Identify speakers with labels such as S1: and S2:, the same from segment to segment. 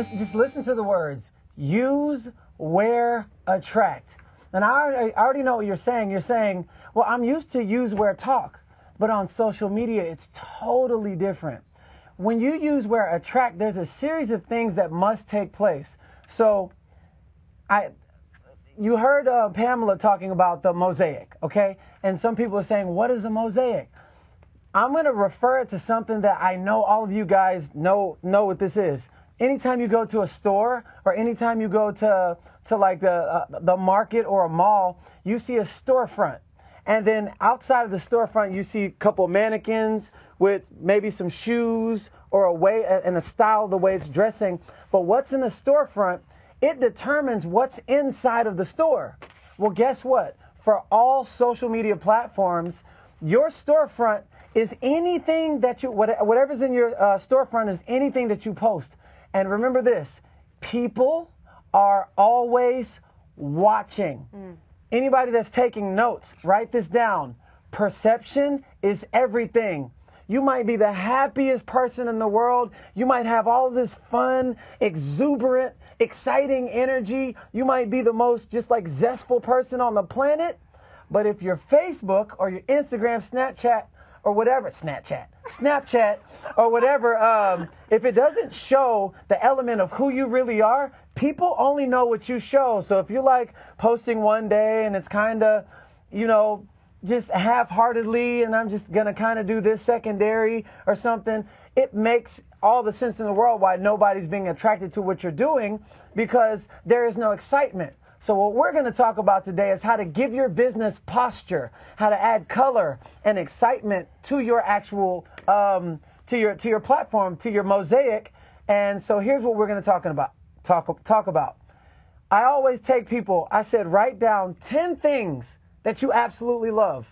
S1: Just listen to the words. Use, wear, attract. And I already know what you're saying. You're saying, well, I'm used to use, wear, talk. But on social media, it's totally different. When you use, wear, attract, there's a series of things that must take place. So you heard Pamela talking about the mosaic, okay? And some people are saying, what is a mosaic? I'm going to refer it to something that I know all of you guys know what this is. Anytime you go to a store or anytime you go to like the market or a mall, you see a storefront. And then outside of the storefront, you see a couple of mannequins with maybe some shoes or a way and a style of the way it's dressing. But what's in the storefront, it determines what's inside of the store. Well, guess what? For all social media platforms, your storefront is anything that whatever's in your storefront is anything that you post. And remember this, people are always watching. Anybody that's taking notes, write this down. Perception is everything. You might be the happiest person in the world. You might have all this fun, exuberant, exciting energy. You might be the most just like zestful person on the planet. But if your Facebook or your Instagram, Snapchat or whatever, Snapchat or whatever, if it doesn't show the element of who you really are, people only know what you show. So if you're like posting one day and it's kind of, just half-heartedly and I'm just going to kind of do this secondary or something, it makes all the sense in the world why nobody's being attracted to what you're doing because there is no excitement. So what we're going to talk about today is how to give your business posture, how to add color and excitement to your actual, to your platform, to your mosaic. And so here's what we're going to talk about. I always take people, I said, write down 10 things that you absolutely love.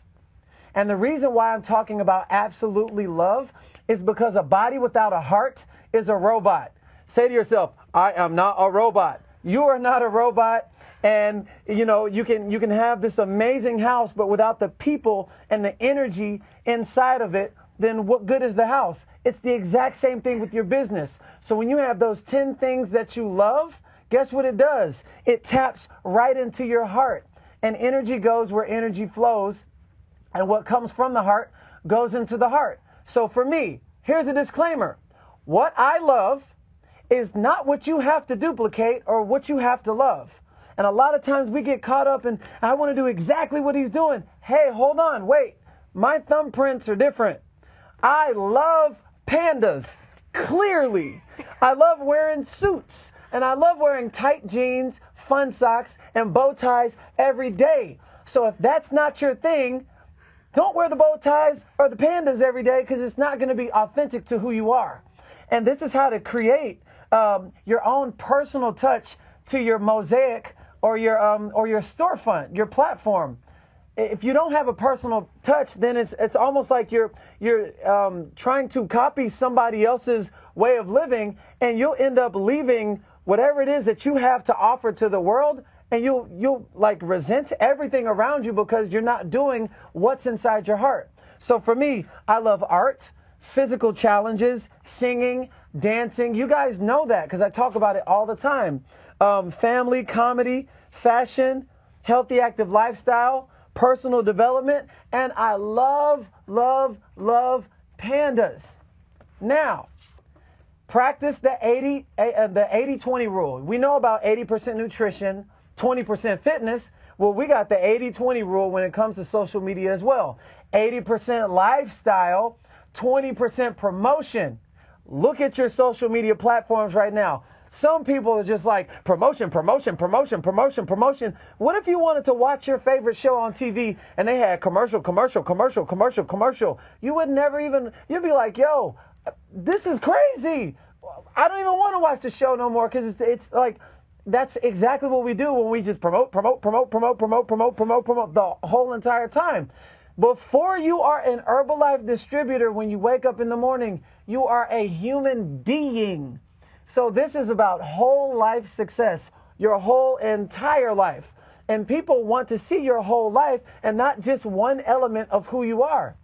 S1: And the reason why I'm talking about absolutely love is because a body without a heart is a robot. Say to yourself, I am not a robot. You are not a robot. And, you can have this amazing house, but without the people and the energy inside of it, then what good is the house? It's the exact same thing with your business. So when you have those 10 things that you love, guess what it does? It taps right into your heart. And energy goes where energy flows. And what comes from the heart goes into the heart. So for me, here's a disclaimer. What I love is not what you have to duplicate or what you have to love. And a lot of times we get caught up in, I want to do exactly what he's doing. Hey, hold on, wait. My thumbprints are different. I love pandas, clearly. I love wearing suits. And I love wearing tight jeans, fun socks, and bow ties every day. So if that's not your thing, don't wear the bow ties or the pandas every day because it's not going to be authentic to who you are. And this is how to create your own personal touch to your mosaic or your storefront, your platform. If you don't have a personal touch, then it's almost like you're trying to copy somebody else's way of living, and you'll end up leaving whatever it is that you have to offer to the world, and you'll like resent everything around you because you're not doing what's inside your heart. So for me, I love art, physical challenges, singing, dancing. You guys know that because I talk about it all the time. Family, comedy, fashion, healthy, active lifestyle, personal development, and I love pandas. Now, practice the 80-20 rule. We know about 80% nutrition, 20% fitness. Well, we got the 80-20 rule when it comes to social media as well. 80% lifestyle, 20% promotion. Look at your social media platforms right now. Some people are just like promotion. What if you wanted to watch your favorite show on TV and they had commercial? You would never even, you'd be like, yo, this is crazy. I don't even want to watch the show no more because it's like, that's exactly what we do when we just promote the whole entire time. Before you are an Herbalife distributor, when you wake up in the morning, you are a human being. So this is about whole life success, your whole entire life. And people want to see your whole life and not just one element of who you are.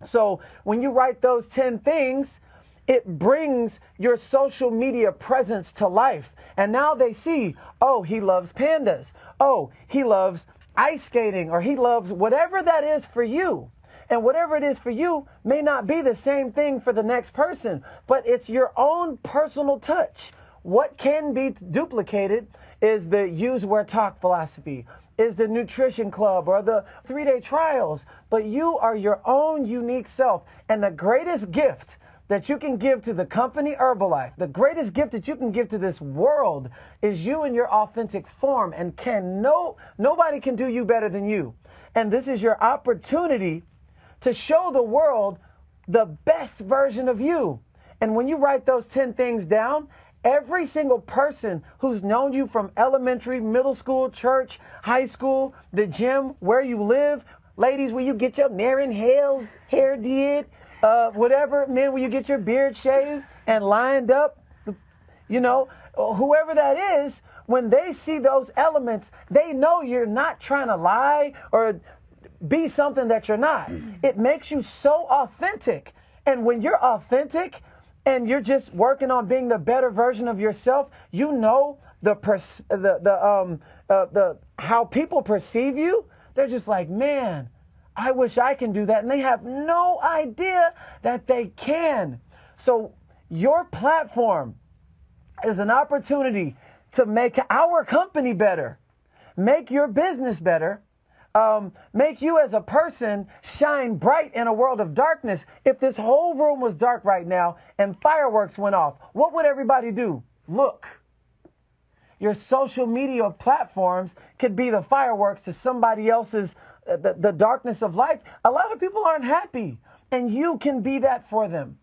S1: So when you write those 10 things, It brings your social media presence to life. And now they see, oh, he loves pandas. Oh, he loves ice skating, or he loves whatever that is for you. And whatever it is for you may not be the same thing for the next person, but it's your own personal touch. What can be duplicated is the use, wear, talk philosophy, is the nutrition club or the 3-day trials. But you are your own unique self. And the greatest gift that you can give to the company Herbalife, the greatest gift that you can give to this world is you in your authentic form. And nobody can do you better than you. And this is your opportunity to show the world the best version of you. And when you write those 10 things down, every single person who's known you from elementary, middle school, church, high school, the gym, where you live, ladies, where you get your Maren Hale's hair did, whatever, men, where you get your beard shaved and lined up, whoever that is, when they see those elements, they know you're not trying to lie or be something that you're not. It makes you so authentic. And when you're authentic and you're just working on being the better version of yourself, you know how people perceive you. They're just like, man, I wish I can do that. And they have no idea that they can. So your platform is an opportunity to make our company better, make your business better, make you as a person shine bright in a world of darkness. If this whole room was dark right now and fireworks went off, what would everybody do? Look. Your social media platforms could be the fireworks to somebody else's, the darkness of life. A lot of people aren't happy, and you can be that for them.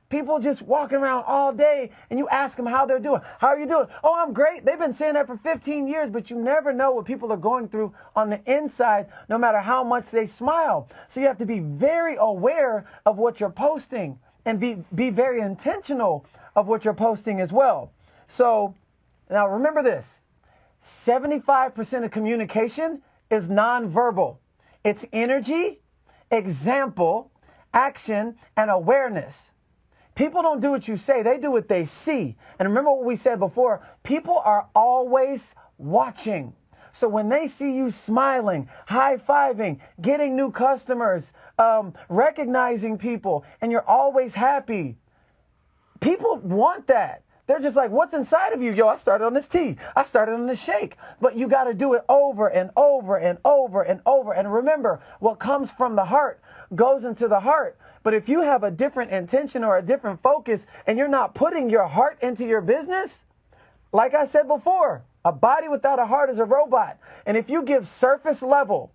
S1: People just walking around all day, and you ask them how they're doing. How are you doing? Oh, I'm great. They've been saying that for 15 years, but you never know what people are going through on the inside, no matter how much they smile. So you have to be very aware of what you're posting and be very intentional of what you're posting as well. So now remember this, 75% of communication is nonverbal. It's energy, example, action, and awareness. People don't do what you say, they do what they see. And remember what we said before, people are always watching. So when they see you smiling, high-fiving, getting new customers, recognizing people, and you're always happy, people want that. They're just like, what's inside of you? Yo, I started on this tea. I started on this shake. But you got to do it over and over and over and over. And remember, what comes from the heart goes into the heart. But if you have a different intention or a different focus and you're not putting your heart into your business, like I said before, a body without a heart is a robot. And if you give surface level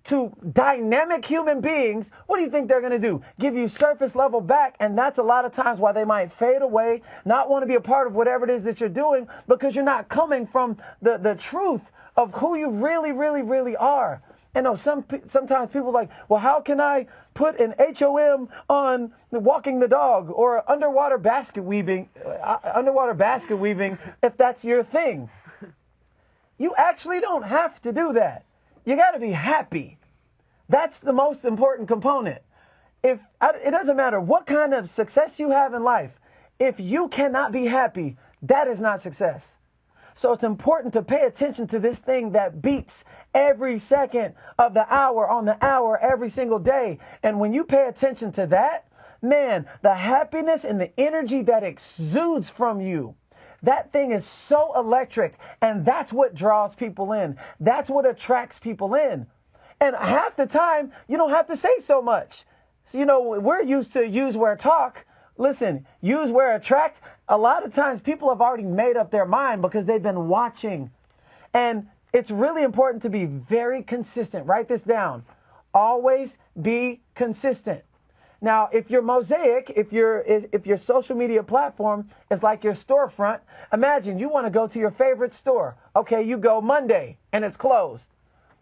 S1: to dynamic human beings, what do you think they're going to do? Give you surface level back. And that's a lot of times why they might fade away, not want to be a part of whatever it is that you're doing, because you're not coming from the truth of who you really, really, really are. And no, sometimes people are like, well, how can I put an HOM on walking the dog or underwater basket weaving if that's your thing? You actually don't have to do that. You got to be happy. That's the most important component. It doesn't matter what kind of success you have in life. If you cannot be happy, that is not success. So it's important to pay attention to this thing that beats every second of the hour on the hour every single day. And when you pay attention to that, man, the happiness and the energy that exudes from you, that thing is so electric, and that's what draws people in. That's what attracts people in. And half the time, you don't have to say so much. So, we're used to use, wear, talk. Listen, use, wear, attract. A lot of times people have already made up their mind because they've been watching. And it's really important to be very consistent. Write this down. Always be consistent. Now, if you're Mosaic, if your social media platform is like your storefront, imagine you want to go to your favorite store. Okay, you go Monday and it's closed.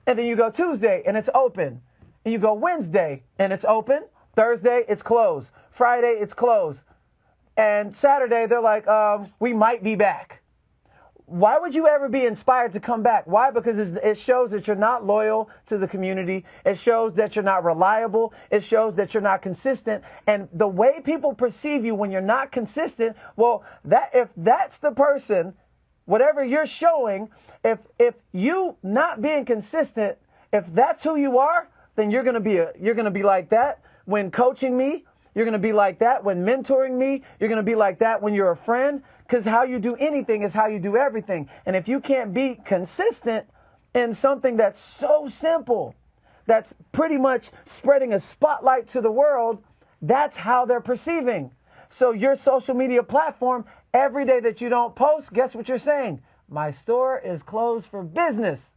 S1: And then you go Tuesday and it's open. And you go Wednesday and it's open. Thursday, it's closed. Friday, it's closed. And Saturday, they're like, we might be back. why would you ever be inspired to come back? Why? Because it shows that you're not loyal to the community. It shows that you're not reliable. It shows that you're not consistent. And the way people perceive you when you're not consistent, well, if that's the person, whatever you're showing, if you not being consistent, if that's who you are, then you're going to be like that when coaching me. You're going to be like that when mentoring me. You're going to be like that when you're a friend, because how you do anything is how you do everything. And if you can't be consistent in something that's so simple, that's pretty much spreading a spotlight to the world, that's how they're perceiving. So your social media platform, every day that you don't post, guess what you're saying? My store is closed for business.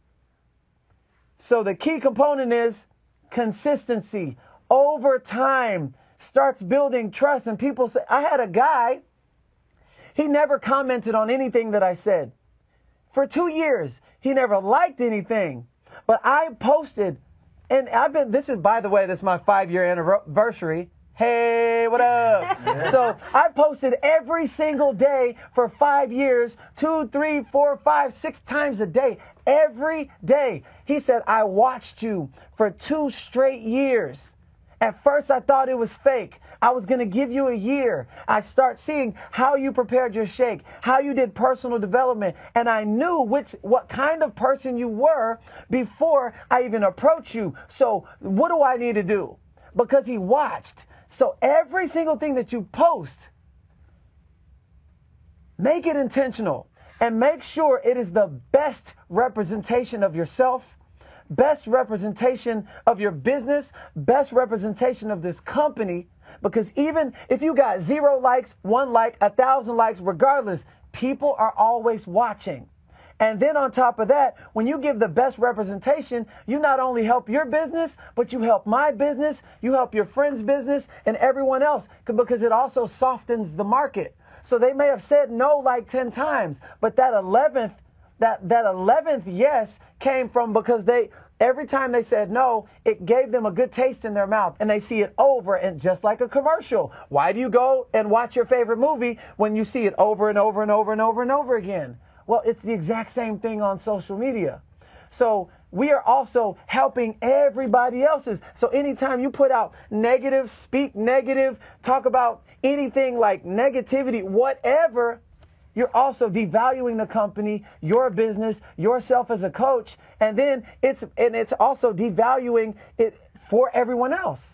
S1: So the key component is consistency. Over time, starts building trust. And people say, I had a guy, he never commented on anything that I said. For 2 years, he never liked anything. But I posted, and this is, by the way, this is my 5-year anniversary. Hey, what up? Yeah. So I posted every single day for 5 years, 2, 3, 4, 5, 6 times a day, every day. He said, I watched you for 2 straight years. At first, I thought it was fake. I was going to give you a year. I start seeing how you prepared your shake, how you did personal development, and I knew what kind of person you were before I even approached you. So what do I need to do? Because he watched. So every single thing that you post, make it intentional and make sure it is the best representation of yourself, best representation of your business, best representation of this company. Because even if you got 0 likes, 1 like, 1,000 likes, regardless, people are always watching. And then on top of that, when you give the best representation, you not only help your business, but you help my business, you help your friend's business and everyone else, because it also softens the market. So they may have said no like 10 times, but that 11th yes came from because every time they said no, it gave them a good taste in their mouth, and they see it over, and just like a commercial. Why do you go and watch your favorite movie when you see it over and over and over and over and over again? Well, it's the exact same thing on social media. So we are also helping everybody else's. So anytime you put out negative, speak negative, talk about anything like negativity, whatever, you're also devaluing the company, your business, yourself as a coach, and then it's also devaluing it for everyone else.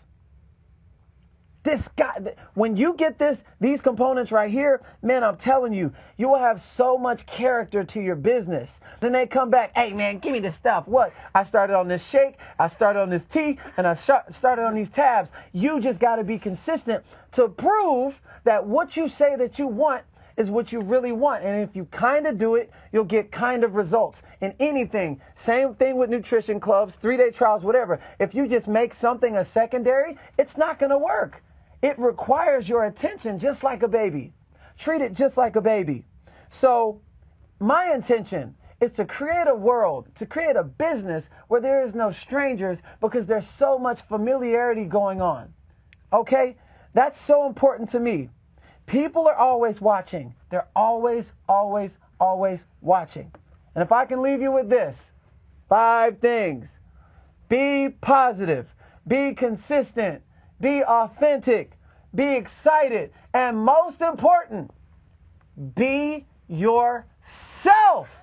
S1: This guy, when you get these components right here, man, I'm telling you, you will have so much character to your business. Then they come back, hey man, give me the stuff. What? I started on this shake, I started on this tea, and I started on these tabs. You just got to be consistent to prove that what you say that you want is what you really want. And if you kind of do it, you'll get kind of results in anything. Same thing with nutrition clubs, 3-day trials, whatever. If you just make something a secondary, it's not going to work. It requires your attention just like a baby. Treat it just like a baby. So my intention is to create a world, to create a business where there is no strangers, because there's so much familiarity going on. Okay? That's so important to me. People are always watching. They're always, always, always watching. And if I can leave you with this, 5 things. Be positive. Be consistent. Be authentic. Be excited. And most important, be yourself.